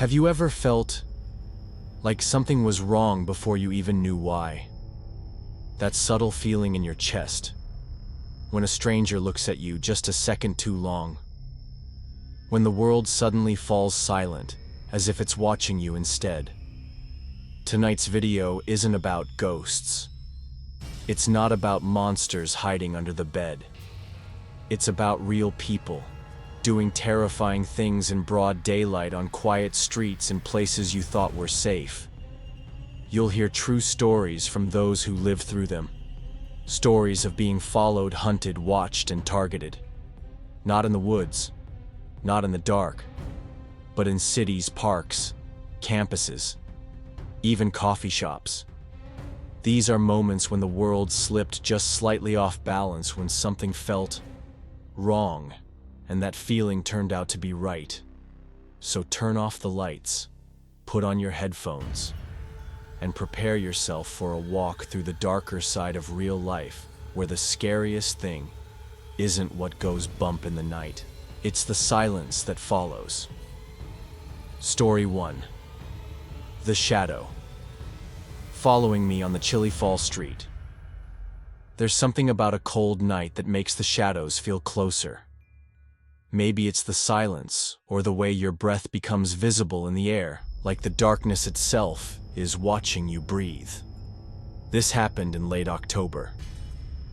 Have you ever felt like something was wrong before you even knew why? That subtle feeling in your chest, when a stranger looks at you just a second too long. When the world suddenly falls silent, as if it's watching you instead. Tonight's video isn't about ghosts. It's not about monsters hiding under the bed. It's about real people, doing terrifying things in broad daylight on quiet streets in places you thought were safe. You'll hear true stories from those who lived through them. Stories of being followed, hunted, watched, and targeted. Not in the woods, not in the dark, but in cities, parks, campuses, even coffee shops. These are moments when the world slipped just slightly off balance, when something felt wrong, and that feeling turned out to be right. So turn off the lights, put on your headphones, and prepare yourself for a walk through the darker side of real life, where the scariest thing isn't what goes bump in the night. It's the silence that follows. Story 1. The Shadow. Following me on the chilly fall street. There's something about a cold night that makes the shadows feel closer. Maybe it's the silence, or the way your breath becomes visible in the air, like the darkness itself is watching you breathe. This happened in late October.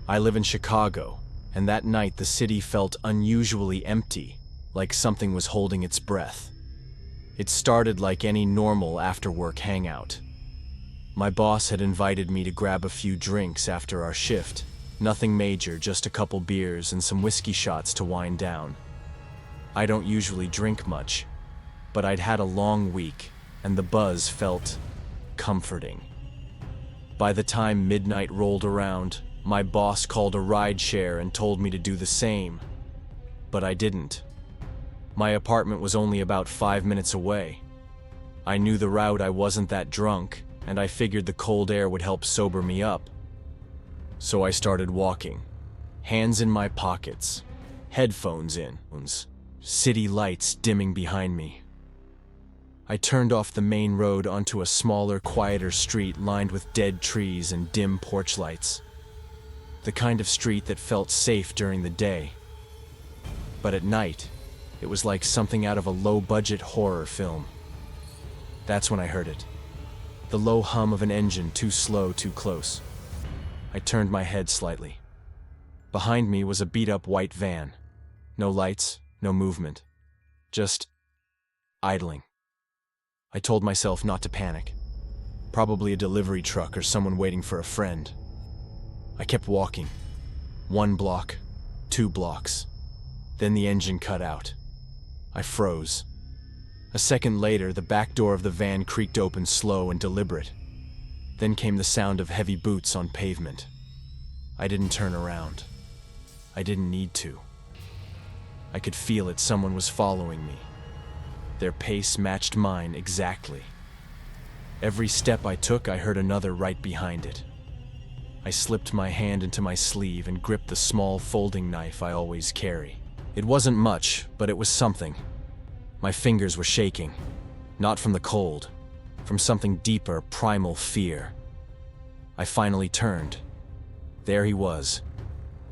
I live in Chicago, and that night the city felt unusually empty, like something was holding its breath. It started like any normal after-work hangout. My boss had invited me to grab a few drinks after our shift. Nothing major, just a couple beers and some whiskey shots to wind down. I don't usually drink much, but I'd had a long week, and the buzz felt comforting. By the time midnight rolled around, my boss called a rideshare and told me to do the same, but I didn't. My apartment was only about 5 minutes away. I knew the route, I wasn't that drunk, and I figured the cold air would help sober me up. So I started walking, hands in my pockets, headphones in, city lights dimming behind me. I turned off the main road onto a smaller, quieter street lined with dead trees and dim porch lights. The kind of street that felt safe during the day. But at night, it was like something out of a low-budget horror film. That's when I heard it. The low hum of an engine, too slow, too close. I turned my head slightly. Behind me was a beat-up white van. No lights, no movement. Just idling. I told myself not to panic. Probably a delivery truck or someone waiting for a friend. I kept walking. 1 block, 2 blocks. Then the engine cut out. I froze. A second later, the back door of the van creaked open, slow and deliberate. Then came the sound of heavy boots on pavement. I didn't turn around. I didn't need to. I could feel it, someone was following me. Their pace matched mine exactly. Every step I took, I heard another right behind it. I slipped my hand into my sleeve and gripped the small folding knife I always carry. It wasn't much, but it was something. My fingers were shaking, not from the cold, from something deeper, primal fear. I finally turned. There he was.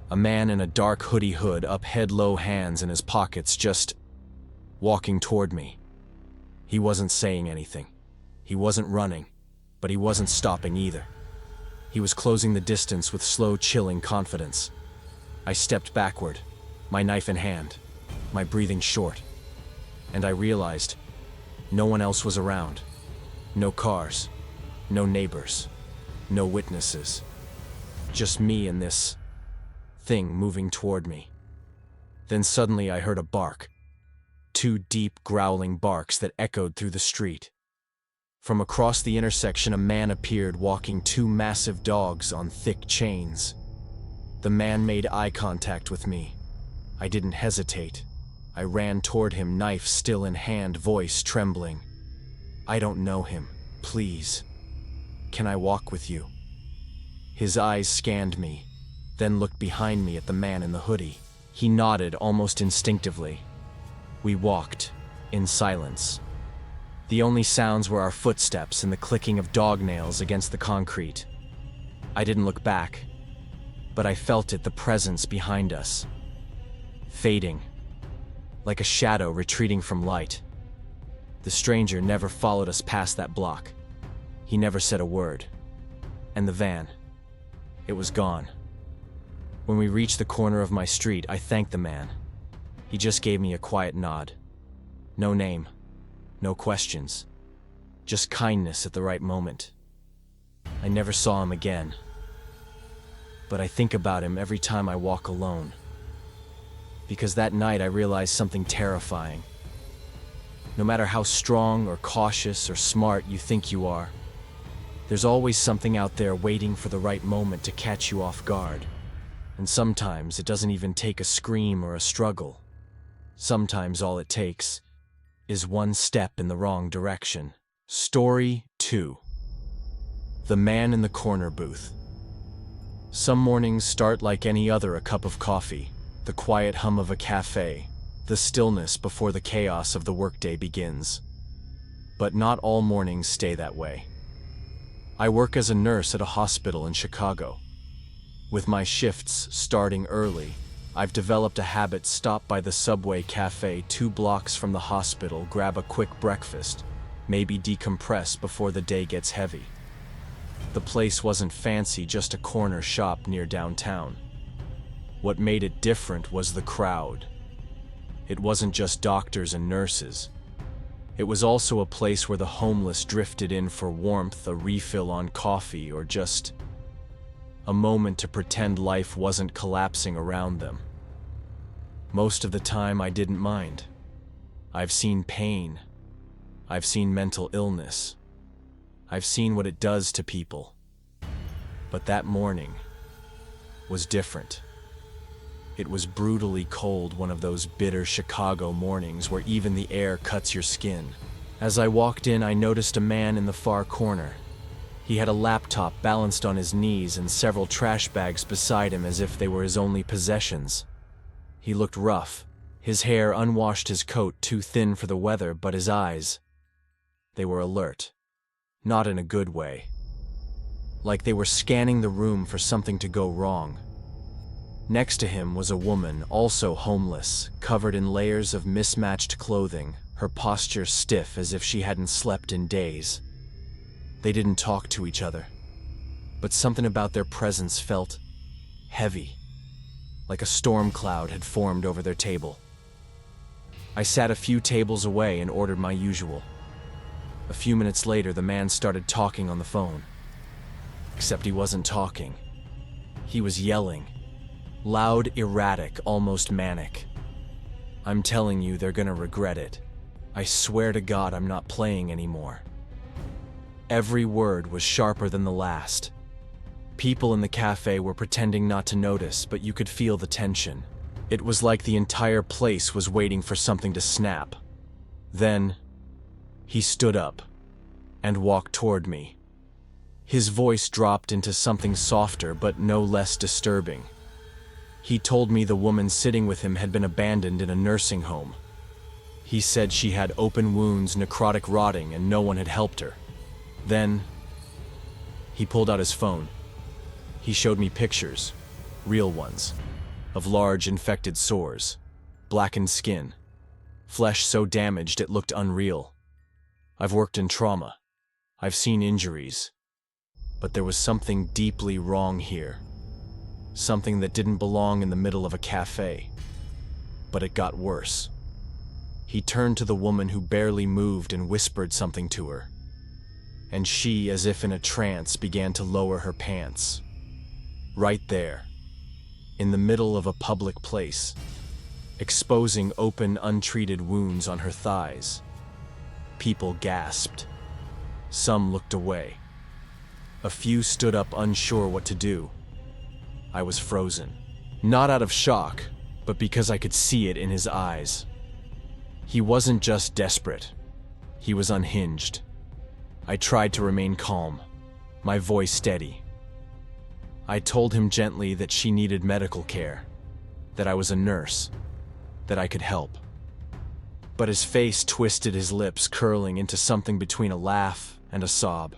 A man in a dark hood up, head low, hands in his pockets, just walking toward me. He wasn't saying anything. He wasn't running, but he wasn't stopping either. He was closing the distance with slow, chilling confidence. I stepped backward, my knife in hand, my breathing short. And I realized no one else was around. No cars, no neighbors, no witnesses. Just me and this thing moving toward me. Then suddenly I heard a bark. 2 deep, growling barks that echoed through the street. From across the intersection, a man appeared, walking 2 massive dogs on thick chains. The man made eye contact with me. I didn't hesitate. I ran toward him, knife still in hand, voice trembling. "I don't know him. Please. Can I walk with you?" His eyes scanned me, then looked behind me at the man in the hoodie. He nodded almost instinctively. We walked, in silence. The only sounds were our footsteps and the clicking of dog nails against the concrete. I didn't look back, but I felt it, the presence behind us. Fading, like a shadow retreating from light. The stranger never followed us past that block. He never said a word. And the van, it was gone. When we reached the corner of my street, I thanked the man. He just gave me a quiet nod. No name, no questions, just kindness at the right moment. I never saw him again, but I think about him every time I walk alone. Because that night I realized something terrifying. No matter how strong or cautious or smart you think you are, there's always something out there waiting for the right moment to catch you off guard. And sometimes it doesn't even take a scream or a struggle. Sometimes all it takes is one step in the wrong direction. Story 2. The Man in the Corner Booth. Some mornings start like any other: a cup of coffee, the quiet hum of a cafe, the stillness before the chaos of the workday begins. But not all mornings stay that way. I work as a nurse at a hospital in Chicago. With my shifts starting early, I've developed a habit: stop by the Subway cafe 2 blocks from the hospital, grab a quick breakfast, maybe decompress before the day gets heavy. The place wasn't fancy, just a corner shop near downtown. What made it different was the crowd. It wasn't just doctors and nurses. It was also a place where the homeless drifted in for warmth, a refill on coffee, or just a moment to pretend life wasn't collapsing around them. Most of the time I didn't mind. I've seen pain. I've seen mental illness. I've seen what it does to people. But that morning was different. It was brutally cold, one of those bitter Chicago mornings where even the air cuts your skin. As I walked in, I noticed a man in the far corner. He had a laptop balanced on his knees and several trash bags beside him as if they were his only possessions. He looked rough, his hair unwashed, his coat too thin for the weather, but his eyes, they were alert. Not in a good way. Like they were scanning the room for something to go wrong. Next to him was a woman, also homeless, covered in layers of mismatched clothing, her posture stiff as if she hadn't slept in days. They didn't talk to each other, but something about their presence felt heavy, like a storm cloud had formed over their table. I sat a few tables away and ordered my usual. A few minutes later, the man started talking on the phone. Except he wasn't talking. He was yelling. Loud, erratic, almost manic. I'm telling you, they're gonna regret it. I swear to God, I'm not playing anymore. Every word was sharper than the last. People in the cafe were pretending not to notice, but you could feel the tension. It was like the entire place was waiting for something to snap. Then, he stood up and walked toward me. His voice dropped into something softer but no less disturbing. He told me the woman sitting with him had been abandoned in a nursing home. He said she had open wounds, necrotic rotting, and no one had helped her. Then, he pulled out his phone. He showed me pictures, real ones, of large infected sores, blackened skin, flesh so damaged it looked unreal. I've worked in trauma. I've seen injuries. But there was something deeply wrong here. Something that didn't belong in the middle of a cafe. But it got worse. He turned to the woman who barely moved and whispered something to her. And she, as if in a trance, began to lower her pants. Right there, in the middle of a public place, exposing open, untreated wounds on her thighs. People gasped. Some looked away. A few stood up, unsure what to do. I was frozen. Not out of shock, but because I could see it in his eyes. He wasn't just desperate. He was unhinged. I tried to remain calm, my voice steady. I told him gently that she needed medical care, that I was a nurse, that I could help. But his face twisted, his lips curling into something between a laugh and a sob.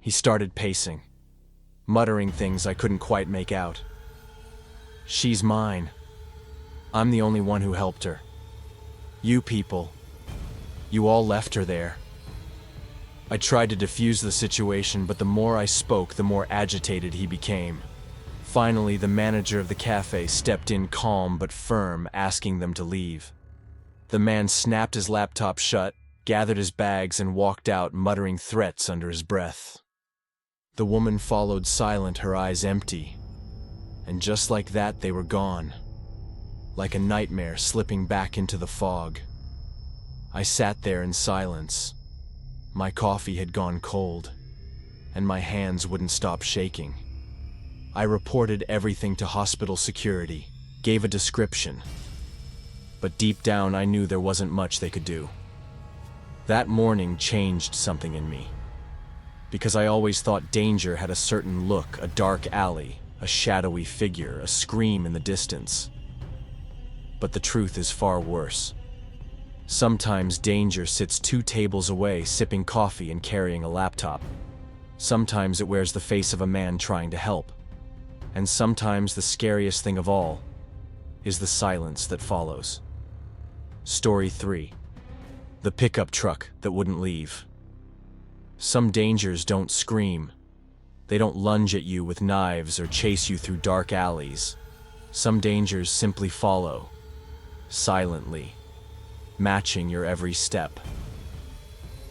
He started pacing, muttering things I couldn't quite make out. She's mine. I'm the only one who helped her. You people, you all left her there. I tried to defuse the situation, but the more I spoke, the more agitated he became. Finally, the manager of the cafe stepped in, calm but firm, asking them to leave. The man snapped his laptop shut, gathered his bags, and walked out, muttering threats under his breath. The woman followed, silent, her eyes empty. And just like that, they were gone. Like a nightmare slipping back into the fog. I sat there in silence. My coffee had gone cold, and my hands wouldn't stop shaking. I reported everything to hospital security, gave a description. But deep down, I knew there wasn't much they could do. That morning changed something in me. Because I always thought danger had a certain look, a dark alley, a shadowy figure, a scream in the distance. But the truth is far worse. Sometimes danger sits 2 tables away, sipping coffee and carrying a laptop. Sometimes it wears the face of a man trying to help. And sometimes the scariest thing of all is the silence that follows. Story 3. The pickup truck that wouldn't leave. Some dangers don't scream. They don't lunge at you with knives or chase you through dark alleys. Some dangers simply follow, silently, matching your every step.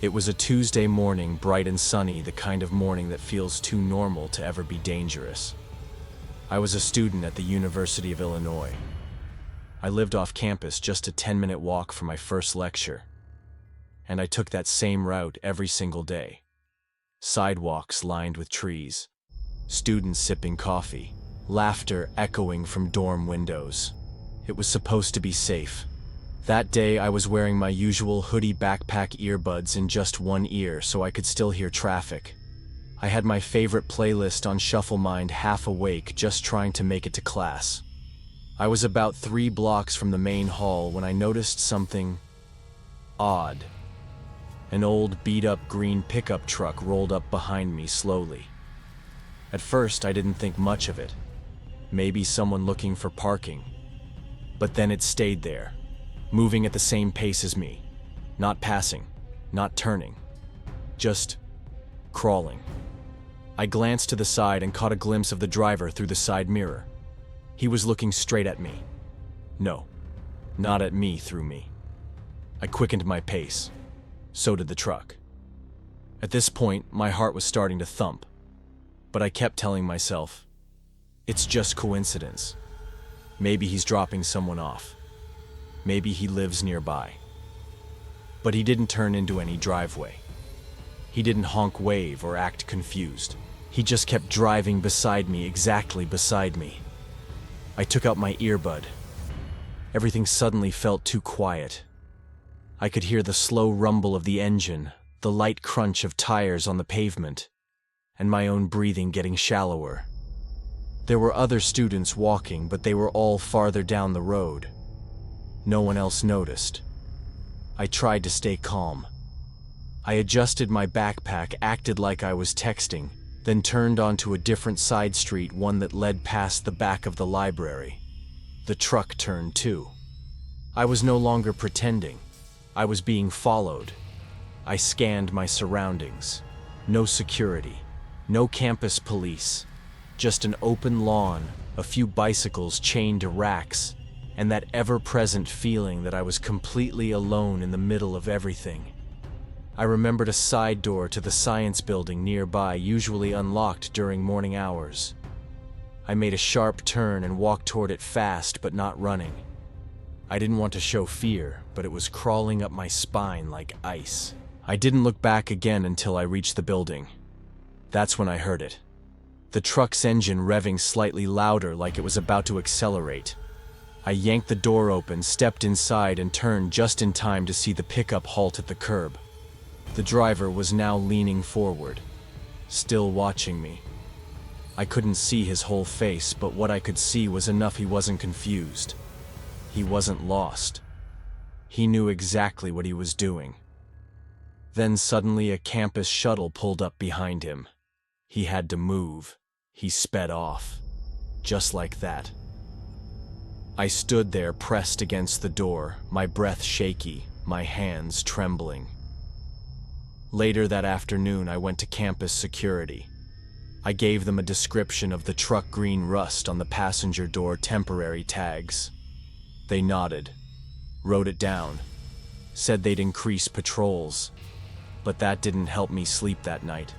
It was a Tuesday morning, bright and sunny, the kind of morning that feels too normal to ever be dangerous. I was a student at the University of Illinois. I lived off campus, just a 10-minute walk from my first lecture. And I took that same route every single day. Sidewalks lined with trees, students sipping coffee, laughter echoing from dorm windows. It was supposed to be safe. That day I was wearing my usual hoodie, backpack, earbuds in just one ear so I could still hear traffic. I had my favorite playlist on shuffle, mind half awake, just trying to make it to class. I was about 3 blocks from the main hall when I noticed something odd. An old, beat-up green pickup truck rolled up behind me slowly. At first, I didn't think much of it. Maybe someone looking for parking. But then it stayed there, moving at the same pace as me. Not passing, not turning, just crawling. I glanced to the side and caught a glimpse of the driver through the side mirror. He was looking straight at me. No, not at me, through me. I quickened my pace. So did the truck. At this point, my heart was starting to thump. But I kept telling myself, it's just coincidence. Maybe he's dropping someone off. Maybe he lives nearby. But he didn't turn into any driveway. He didn't honk, wave, or act confused. He just kept driving beside me, exactly beside me. I took out my earbud. Everything suddenly felt too quiet. I could hear the slow rumble of the engine, the light crunch of tires on the pavement, and my own breathing getting shallower. There were other students walking, but they were all farther down the road. No one else noticed. I tried to stay calm. I adjusted my backpack, acted like I was texting, then turned onto a different side street, one that led past the back of the library. The truck turned too. I was no longer pretending. I was being followed. I scanned my surroundings. No security. No campus police. Just an open lawn, a few bicycles chained to racks, and that ever-present feeling that I was completely alone in the middle of everything. I remembered a side door to the science building nearby, usually unlocked during morning hours. I made a sharp turn and walked toward it, fast but not running. I didn't want to show fear, but it was crawling up my spine like ice. I didn't look back again until I reached the building. That's when I heard it. The truck's engine revving slightly louder, like it was about to accelerate. I yanked the door open, stepped inside, and turned just in time to see the pickup halt at the curb. The driver was now leaning forward, still watching me. I couldn't see his whole face, but what I could see was enough. He wasn't confused. He wasn't lost. He knew exactly what he was doing. Then suddenly a campus shuttle pulled up behind him. He had to move. He sped off. Just like that. I stood there pressed against the door, my breath shaky, my hands trembling. Later that afternoon, I went to campus security. I gave them a description of the truck green rust on the passenger door temporary tags. They nodded, wrote it down, said they'd increase patrols, but that didn't help me sleep that night.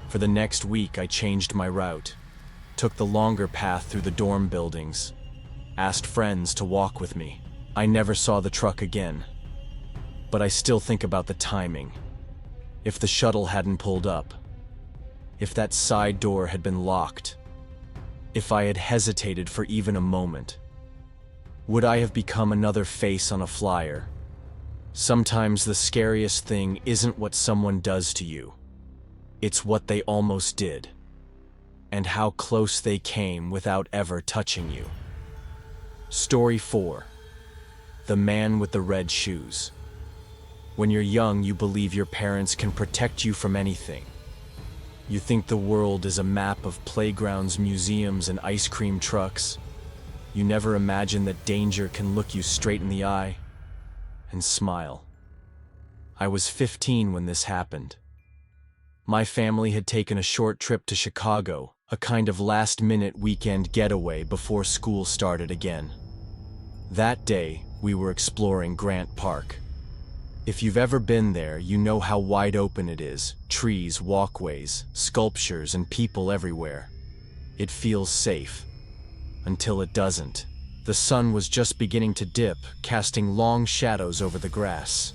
For the next week, I changed my route, took the longer path through the dorm buildings, asked friends to walk with me. I never saw the truck again, but I still think about the timing. If the shuttle hadn't pulled up, if that side door had been locked, if I had hesitated for even a moment, would I have become another face on a flyer? Sometimes the scariest thing isn't what someone does to you. It's what they almost did, and how close they came without ever touching you. Story 4. The Man with the Red Shoes. When you're young, you believe your parents can protect you from anything. You think the world is a map of playgrounds, museums, and ice cream trucks. You never imagine that danger can look you straight in the eye and smile. I was 15 when this happened. My family had taken a short trip to Chicago, a kind of last-minute weekend getaway before school started again. That day, we were exploring Grant Park. If you've ever been there, you know how wide open it is. Trees, walkways, sculptures, and people everywhere. It feels safe. Until it doesn't. The sun was just beginning to dip, casting long shadows over the grass.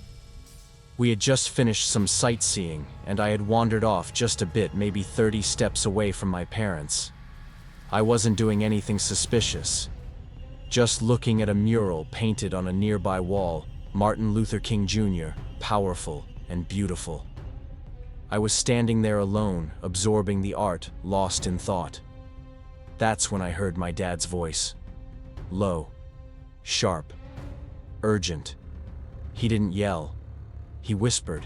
We had just finished some sightseeing, and I had wandered off just a bit, maybe 30 steps away from my parents. I wasn't doing anything suspicious. Just looking at a mural painted on a nearby wall, Martin Luther King Jr., powerful and beautiful. I was standing there alone, absorbing the art, lost in thought. That's when I heard my dad's voice. Low, sharp, urgent. He didn't yell. He whispered,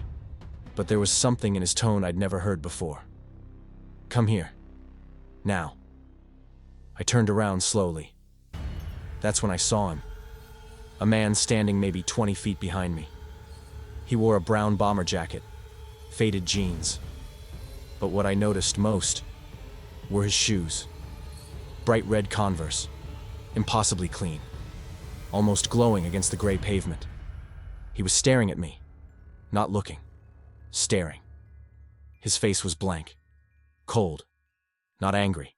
but there was something in his tone I'd never heard before. Come here. Now. I turned around slowly. That's when I saw him. A man standing maybe 20 feet behind me. He wore a brown bomber jacket, faded jeans. But what I noticed most were his shoes. Bright red Converse, impossibly clean, almost glowing against the gray pavement. He was staring at me, not looking, staring. His face was blank, cold, not angry,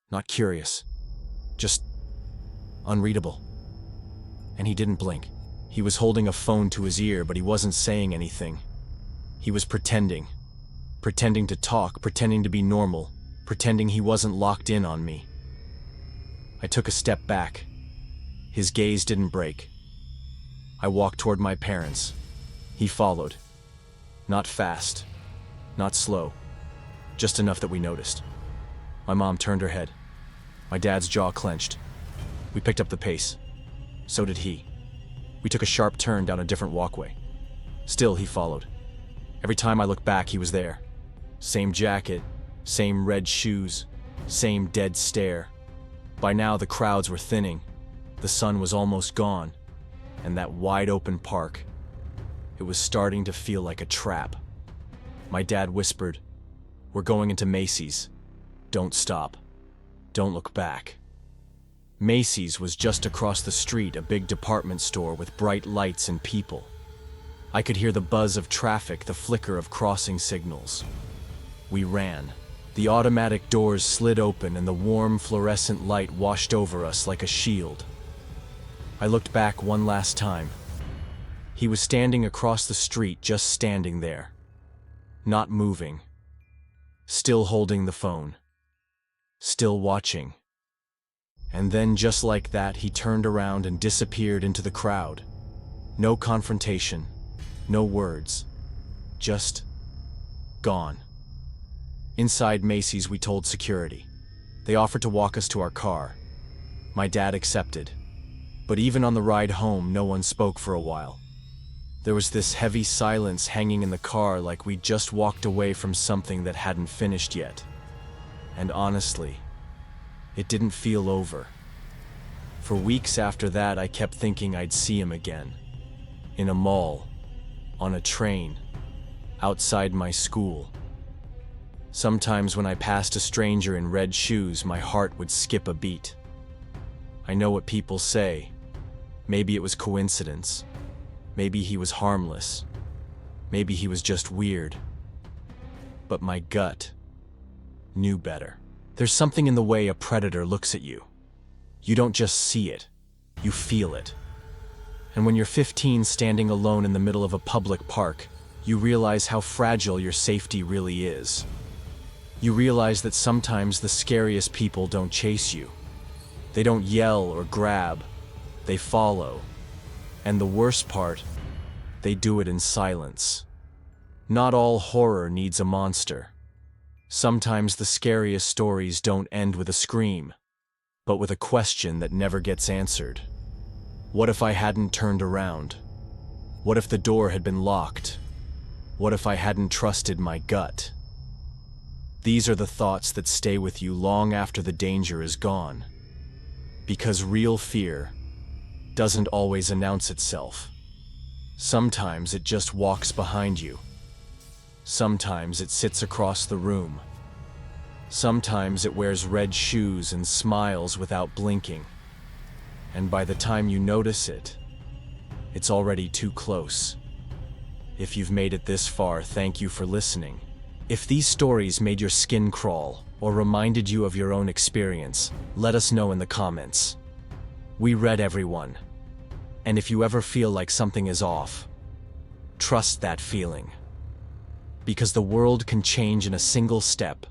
not curious, just unreadable. And he didn't blink. He was holding a phone to his ear, but he wasn't saying anything. He was pretending to talk, pretending to be normal, pretending he wasn't locked in on me. I took a step back. His gaze didn't break. I walked toward my parents. He followed. Not fast, not slow, just enough that we noticed. My mom turned her head. My dad's jaw clenched. We picked up the pace. So did he. We took a sharp turn down a different walkway. Still, he followed. Every time I looked back, he was there. Same jacket, same red shoes, same dead stare. By now, the crowds were thinning. The sun was almost gone. And that wide-open park, it was starting to feel like a trap. My dad whispered, "We're going into Macy's. Don't stop. Don't look back." Macy's was just across the street, a big department store with bright lights and people. I could hear the buzz of traffic, the flicker of crossing signals. We ran. The automatic doors slid open and the warm fluorescent light washed over us like a shield. I looked back one last time. He was standing across the street, just standing there. Not moving. Still holding the phone. Still watching. And then, just like that, he turned around and disappeared into the crowd. No confrontation, no words, just gone. Inside Macy's, we told security. They offered to walk us to our car. My dad accepted. But even on the ride home, no one spoke for a while. There was this heavy silence hanging in the car, like we'd just walked away from something that hadn't finished yet. And honestly, it didn't feel over. For weeks after that, I kept thinking I'd see him again. In a mall, on a train, outside my school. Sometimes when I passed a stranger in red shoes, my heart would skip a beat. I know what people say. Maybe it was coincidence. Maybe he was harmless. Maybe he was just weird. But my gut knew better. There's something in the way a predator looks at you. You don't just see it, you feel it. And when you're 15, standing alone in the middle of a public park, you realize how fragile your safety really is. You realize that sometimes the scariest people don't chase you. They don't yell or grab, they follow. And the worst part, they do it in silence. Not all horror needs a monster. Sometimes the scariest stories don't end with a scream, but with a question that never gets answered. What if I hadn't turned around? What if the door had been locked? What if I hadn't trusted my gut? These are the thoughts that stay with you long after the danger is gone. Because real fear doesn't always announce itself. Sometimes it just walks behind you. Sometimes it sits across the room. Sometimes it wears red shoes and smiles without blinking. And by the time you notice it, it's already too close. If you've made it this far, thank you for listening. If these stories made your skin crawl or reminded you of your own experience, let us know in the comments. We read everyone. And if you ever feel like something is off, trust that feeling. Because the world can change in a single step,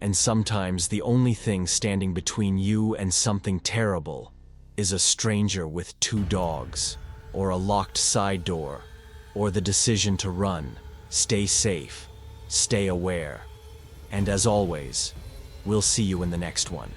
and sometimes the only thing standing between you and something terrible is a stranger with 2 dogs, or a locked side door, or the decision to run. Stay safe, stay aware, and as always, we'll see you in the next one.